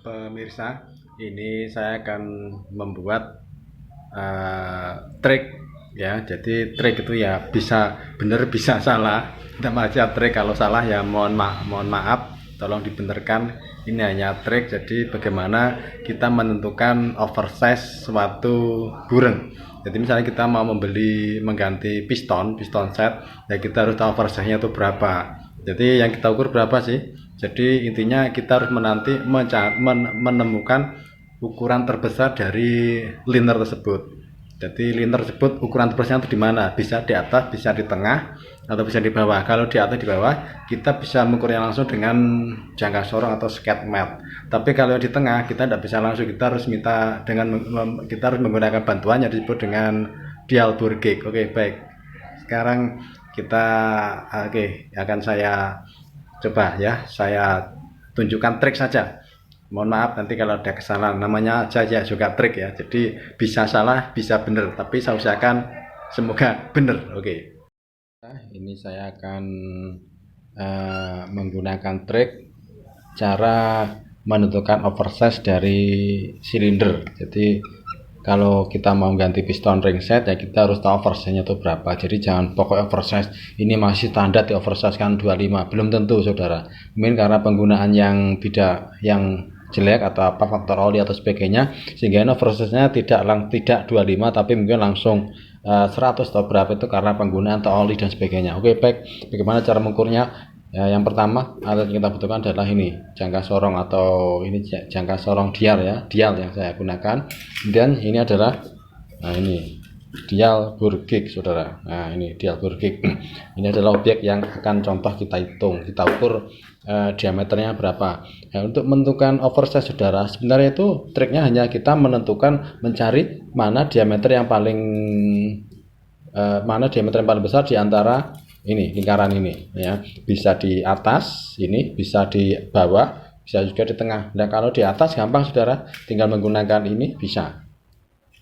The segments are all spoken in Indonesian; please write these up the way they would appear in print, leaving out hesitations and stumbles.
pemirsa, ini saya akan membuat trik ya. Jadi trik itu ya bisa benar bisa salah. Sama aja trik, kalau salah ya mohon maaf, tolong dibenarkan. Ini hanya trik. Jadi bagaimana kita menentukan oversize suatu burung. Jadi misalnya kita mau mengganti piston set, ya kita harus tahu oversize-nya itu berapa. Jadi yang kita ukur berapa sih? Jadi intinya kita harus menemukan ukuran terbesar dari liner tersebut. Jadi liner tersebut ukuran terbesarnya itu di mana? Bisa di atas, bisa di tengah, atau bisa di bawah. Kalau di atas di bawah, kita bisa mengukurnya langsung dengan jangka sorong atau sket mat. Tapi kalau di tengah kita tidak bisa langsung, kita harus kita harus menggunakan bantuan yang disebut dengan dial bore gauge. Oke, baik. Sekarang kita akan saya coba ya, saya tunjukkan trik saja. Mohon maaf nanti kalau ada kesalahan, namanya aja ya juga trik ya, jadi bisa salah bisa benar, tapi saya usahakan semoga benar. Oke. Ini saya akan menggunakan trik cara menentukan oversize dari silinder. Jadi kalau kita mau ganti piston ring set ya kita harus tahu oversize-nya itu berapa. Jadi jangan pokoknya oversize ini masih standar di oversize kan 25, belum tentu saudara. Mungkin karena penggunaan yang yang jelek atau apa, faktor oli atau sebagainya, sehingga oversize-nya tidak 25 tapi mungkin langsung 100 atau berapa, itu karena penggunaan atau oli dan sebagainya. Oke, baik. Bagaimana cara mengukurnya? Ya, yang pertama alat yang kita butuhkan adalah ini jangka sorong, atau ini jangka sorong dial ya, dial yang saya gunakan. Kemudian ini adalah ini dial bore gauge saudara. Nah ini dial bore gauge. Ini adalah objek yang akan contoh kita hitung, kita ukur diameternya berapa. Nah, untuk menentukan oversize saudara, sebenarnya itu triknya hanya kita mencari mana diameter yang paling besar di antara ini lingkaran ini ya. Bisa di atas ini, bisa di bawah, bisa juga di tengah. Nah kalau di atas gampang saudara, tinggal menggunakan ini, bisa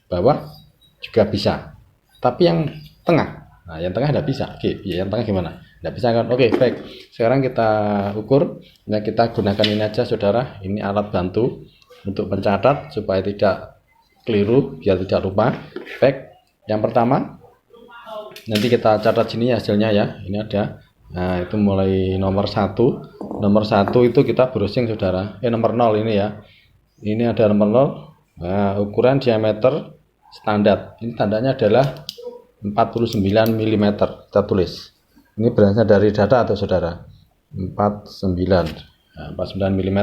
bawah juga bisa, tapi yang tengah, nah yang tengah tidak bisa. Oke ya, yang tengah gimana, tidak bisa kan? Oke, baik. Sekarang kita ukur. Nah kita gunakan ini aja saudara, ini alat bantu untuk mencatat supaya tidak keliru, biar tidak lupa. Baik, yang pertama nanti kita catat sini hasilnya ya. Ini ada, nah itu mulai nomor 1 itu kita browsing saudara. Nomor 0 ini ya, ini ada nomor 0. Nah ukuran diameter standar, ini tandanya adalah 49 mm. Kita tulis ini berasal dari data atau saudara 49 mm.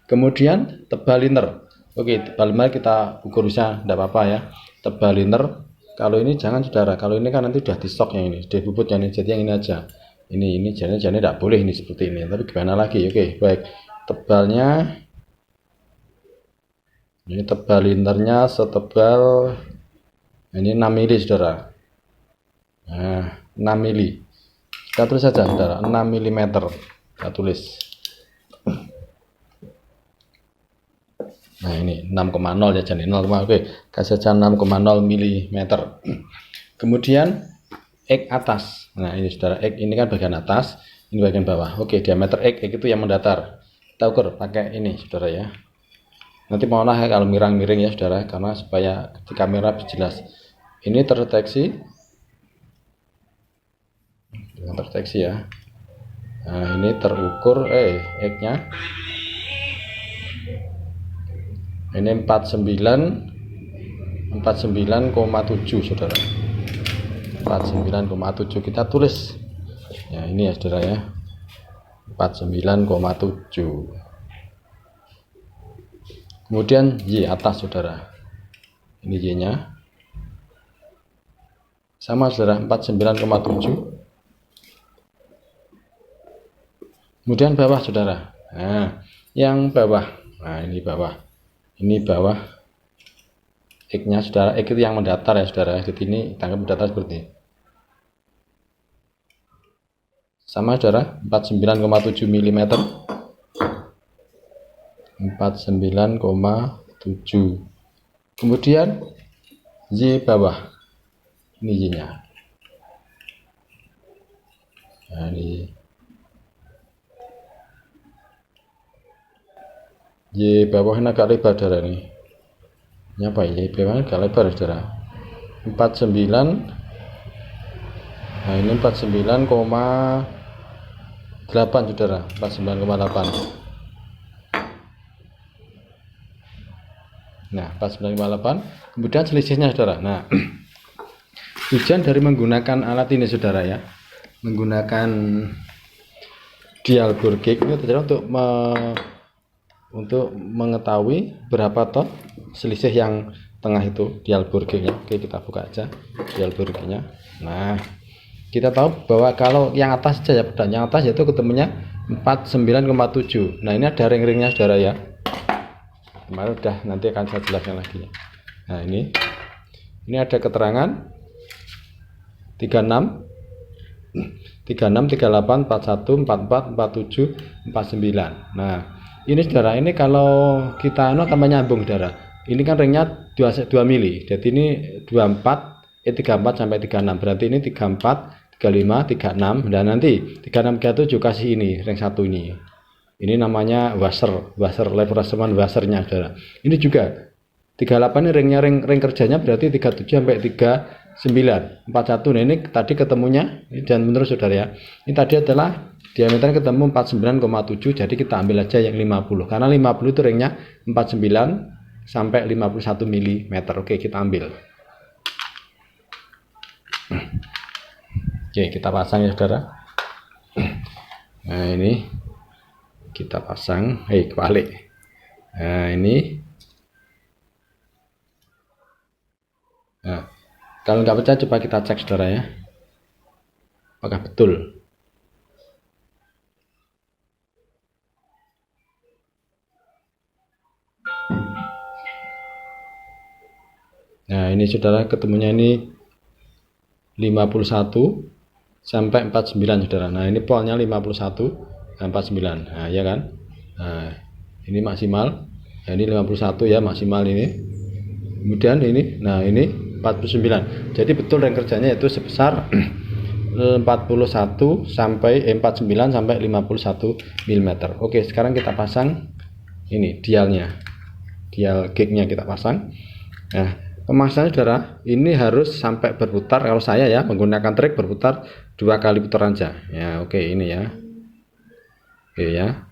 Kemudian tebal liner. Oke, tebal liner kita ukur bisa, tidak apa-apa ya. Tebal liner, kalau ini jangan saudara, kalau ini kan nanti udah di stok yang ini, di bubutnya ini, jadi yang ini aja. Ini jadinya tidak boleh ini seperti ini, tapi gimana lagi. Oke, baik. Tebalnya ini, tebal linernya setebal ini 6 mili saudara. Nah 6 mili kita tulis saja saudara, 6 mm kita tulis. Nah ini 6,0 ya, jadi 0, oke kasih saja 6,0 mm. Kemudian X atas, nah ini saudara, X ini kan bagian atas, ini bagian bawah. Oke, diameter X itu yang mendatar, kita ukur pakai ini saudara ya. Nanti mohonlah ya kalau miring-miring ya saudara, karena supaya di kamera jelas. Ini terdeteksi ya. Nah ini terukur X nya ini 49,7 saudara, 49,7 kita tulis ya, ini ya saudara ya, 49,7. Kemudian Y atas saudara, ini Y nya sama saudara, 49,7. Kemudian bawah saudara, nah yang bawah, nah ini bawah X nya saudara, X itu yang mendatar ya saudara, jadi ini tangkap mendatar seperti ini. Sama saudara, 49,7 mm, 49,7. Kemudian Y bawah, ini Y nya, nah ini Y bawahnya agak lebar saudara nih. Ini apa ya? Y bawahnya agak lebar saudara. 49. Nah ini 49,8 saudara. 49,8. Nah 49,8. Kemudian selisihnya saudara. Nah tujuan dari menggunakan alat ini saudara ya, menggunakan dial bore gauge ini saudara untuk mengetahui berapa toh selisih yang tengah itu dial bore gauge nya. Oke, kita buka aja dial bore gauge nya. Nah kita tahu bahwa kalau yang atas saja ya, pedang yang atas yaitu ketemunya 49,7. Nah ini ada ring-ringnya saudara ya, kemarin udah, nanti akan saya jelaskan lagi. Nah ini ada keterangan 36, 38, 41, 44, 47, 49. Nah ini saudara, ini kalau kita akan menyambung saudara, ini kan ringnya 2 mili, jadi ini 34 sampai 36, berarti ini 34, 35, 36, dan nanti 36, 37 kasih ini ring satu ini namanya washer lever washernya saudara. Ini juga 38 ini ringnya ring kerjanya berarti 37 sampai 39, 41. Nah ini tadi ketemunya, dan menurut saudara ya, ini tadi adalah diameternya ketemu 49,7, jadi kita ambil aja yang 50 karena 50 itu ringnya 49 sampai 51 mm. Oke, kita ambil. Oke, kita pasang ya saudara. Nah ini kita pasang, kebalik. Nah ini, nah kalau nggak percaya coba kita cek saudara ya, apakah betul. Nah ini saudara, ketemunya ini 51 sampai 49 saudara. Nah ini polnya 51 dan 49. Nah ya kan, nah ini maksimal. Nah ini 51 ya maksimal ini. Kemudian ini, nah ini 49. Jadi betul ring kerjanya itu sebesar 49 sampai 51 mm. Oke, sekarang kita pasang ini dialnya, dial gauge-nya kita pasang. Nah pemasangan saudara ini harus sampai berputar, kalau saya ya menggunakan trik berputar 2 kali putaran aja ya. Oke ini ya, oke ya,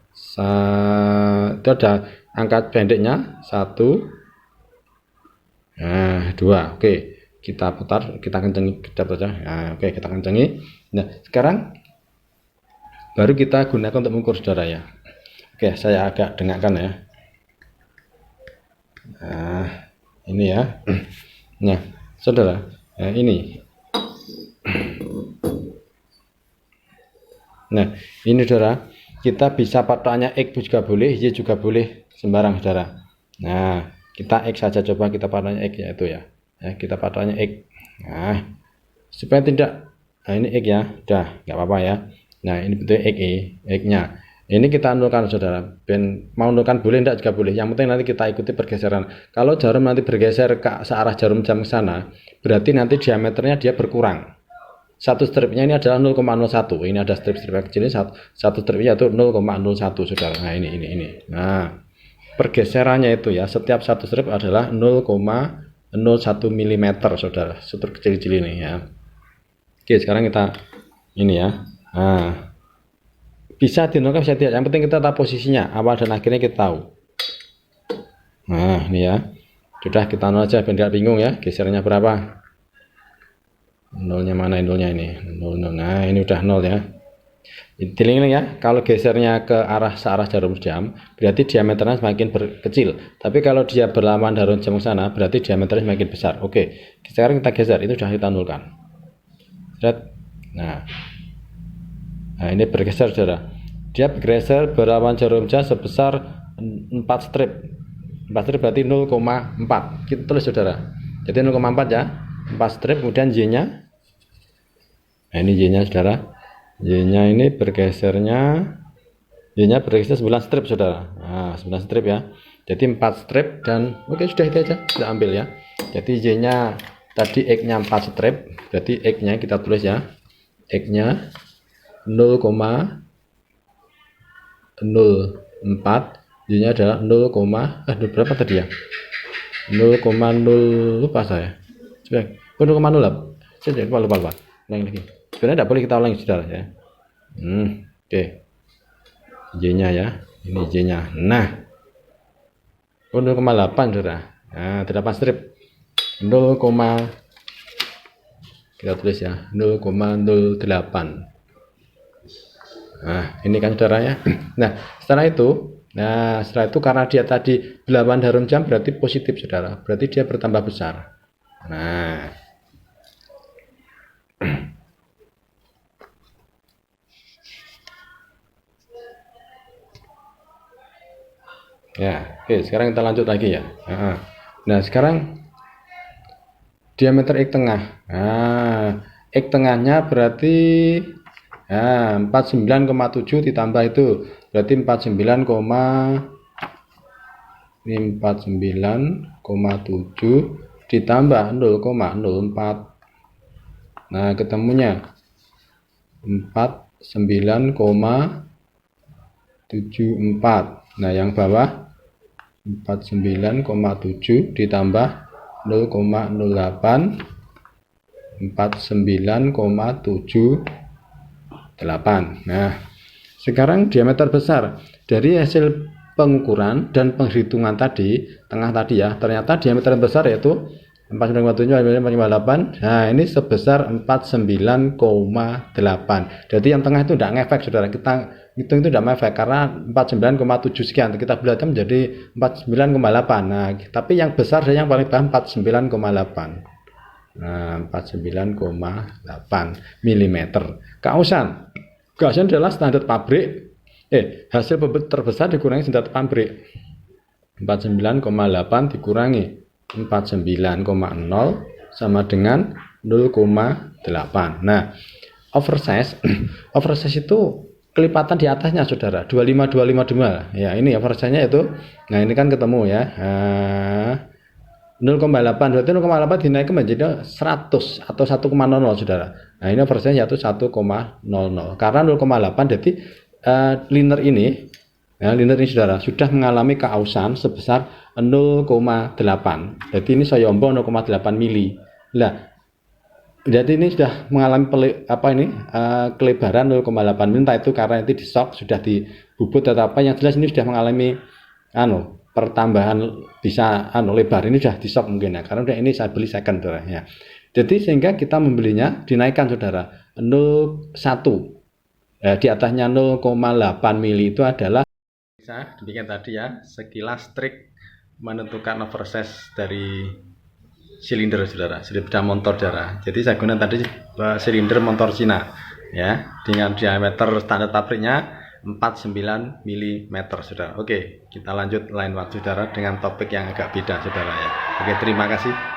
itu ada angka pendeknya 1, nah 2. Oke, kita putar, kita kencengi kedap saja. Nah, oke, kita kencengi. Nah sekarang baru kita gunakan untuk mengukur saudara ya. Oke, saya agak dengakkan ya. Nah ini ya. Nah saudara, nah ini, nah ini saudara, kita bisa patokannya X juga boleh, Y juga boleh, sembarang saudara. Nah kita X saja, coba kita patokannya X ya, itu ya, kita patokannya X. Nah supaya tidak, nah ini X ya, udah nggak apa-apa ya. Nah ini bentuknya X nya ini kita nolkan saudara. Ben mau nolkan boleh, enggak juga boleh, yang penting nanti kita ikuti pergeseran. Kalau jarum nanti bergeser ke searah jarum jam ke sana, berarti nanti diameternya dia berkurang. Satu stripnya ini adalah 0,01. Ini ada strip-strip kecil ini, satu stripnya itu 0,01 saudara. Nah ini. Nah pergeserannya itu ya, setiap satu strip adalah 0,01 mm saudara, strip kecil-kecil ini ya. Oke, sekarang kita ini ya. Nah bisa dinolkan bisa tidak, yang penting kita tahu posisinya awal dan akhirnya kita tahu. Nah ini ya, sudah kita nol aja biar nggak bingung ya gesernya berapa. Nolnya mana, nolnya ini, 0. Nah ini udah 0 ya. Dililing ya, kalau gesernya ke arah searah jarum jam berarti diameternya semakin kecil, tapi kalau dia berlawanan jarum jam ke sana berarti diameternya semakin besar. Oke, sekarang kita geser, itu sudah kita nolkan. Nah ini bergeser saudara, dia bergeser berlawanan jarum jam sebesar 4 strip. 4 strip berarti 0,4, kita tulis saudara, jadi 0,4 ya, 4 strip. Kemudian Y nya, nah ini Y nya saudara, Y nya ini bergesernya, Y nya bergeser 9 strip saudara. Nah 9 strip ya, jadi 4 strip dan oke, sudah itu aja, kita ambil ya. Jadi Y nya tadi X nya 4 strip, berarti X nya kita tulis ya, X nya 0,04, Y-nya adalah 0, berapa tadi ya? 0,0 lupa saya. Coba 0,08. Saya lupa. Ulangi lagi. Sebenarnya tidak boleh kita ulangi saudara ya. Oke. Y-nya ya. Ini Y-nya. Nah, 0,8 saudara. Nah, 8 strip. 0, kita tulis ya 0,08. Nah, ini kan saudara ya. Nah, setelah itu karena dia tadi 8 jarum jam berarti positif saudara. Berarti dia bertambah besar. Nah, ya, oke, sekarang kita lanjut lagi ya. Nah, sekarang diameter X tengah. Nah, X tengahnya berarti 49,7 ditambah itu berarti 49,7 ditambah 0,04. Nah, ketemunya 49,74. Nah, yang bawah 49,7 ditambah 0,08, 49,78. Nah, sekarang diameter besar dari hasil pengukuran dan penghitungan tadi, tengah tadi ya, ternyata diameter besar yaitu 49,7, 48. Nah, ini sebesar 49,8. Jadi yang tengah itu tidak ngefek saudara. Kita hitung itu tidak ngefek karena 49,7 sekian. Kita bulatkan menjadi 49,8. Nah, tapi yang besar dan yang paling bawah 49,8. Nah, 49,8 mm. Kausan adalah standar pabrik. Hasil terbesar dikurangi standar pabrik. 49,8 dikurangi 49,0 sama dengan 0,8. Nah, oversize itu kelipatan di atasnya saudara, 25 ya, ini oversize-nya itu. Nah, ini kan ketemu ya. 0,8 berarti 0,8 dinaikkan menjadi 100 atau 1,00 saudara. Nah, ini oversize yaitu 1,00 karena 0,8 jadi liner ini saudara sudah mengalami keausan sebesar 0,8. Jadi ini soyombo 0,8 mili. Nah, jadi ini sudah mengalami kelebaran 0,8 mili. Entah itu karena itu di shock sudah dibubut atau apa. Yang jelas ini sudah mengalami pertambahan bisa lebar. Ini sudah di shock mungkin ya. Karena ini saya beli second saudara ya. Jadi sehingga kita membelinya dinaikkan saudara 0,1. Di atasnya 0,8 mili itu adalah demikian tadi ya sekilas trik menentukan oversize dari silinder saudara, silinder motor saudara. Jadi saya gunakan tadi silinder motor Cina ya dengan diameter standar pabriknya 49 mm saudara. Oke, kita lanjut lain waktu saudara dengan topik yang agak beda saudara ya. Oke, terima kasih.